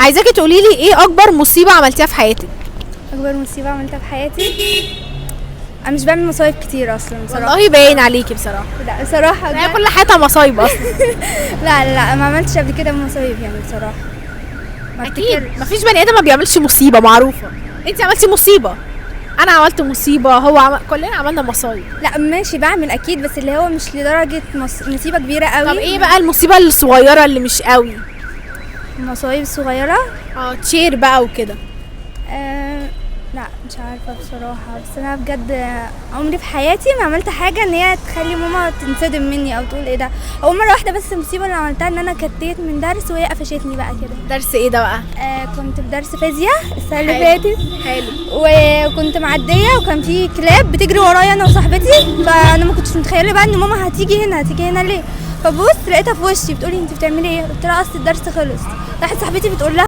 عايزاكي تقولي لي ايه اكبر مصيبه عملتيها في حياتك؟ اكبر مصيبه عملتها في حياتي، انا مش بعمل مصايب كتير اصلا بصراحه. والله باين عليكي بصراحه. لا بصراحه هي كل حياتها مصايب اصلا. لا ما عملتش قبل كده مصايب يعني بصراحه. ما اكيد افتكرش. مفيش بني ادم ما بيعملش مصيبه معروفه. انت عملتي مصيبه، انا عملت مصيبه، كلنا عملنا مصايب. لا ماشي بعمل اكيد، بس اللي هو مش لدرجه مصيبه كبيره قوي. طب ايه بقى المصيبه الصغيره اللي مش قوي؟ مصايب صغيره. تشير بقى وكده. لا مش عارفه بصراحه، بس انا بجد عمري في حياتي ما عملت حاجه ان هي تخلي ماما تنصدم مني او تقول ايه ده. اول مره واحده بس المصيبه اللي عملتها ان انا كتيت من درس وهي قفشتني بقى كده. درس ايه ده بقى؟ كنت في درس فيزياء السنه اللي فاتت. حلو. وكنت معديه وكان في كلاب بتجري ورايا انا وصاحبتي، فانا ما كنتش متخيله بقى ان ماما هتيجي هنا ليه. فبص لقيتها في وشي بتقولي انت بتعملي ايه؟ قلت لها اصل الدرس خلص. راحت صاحبتي بتقول لها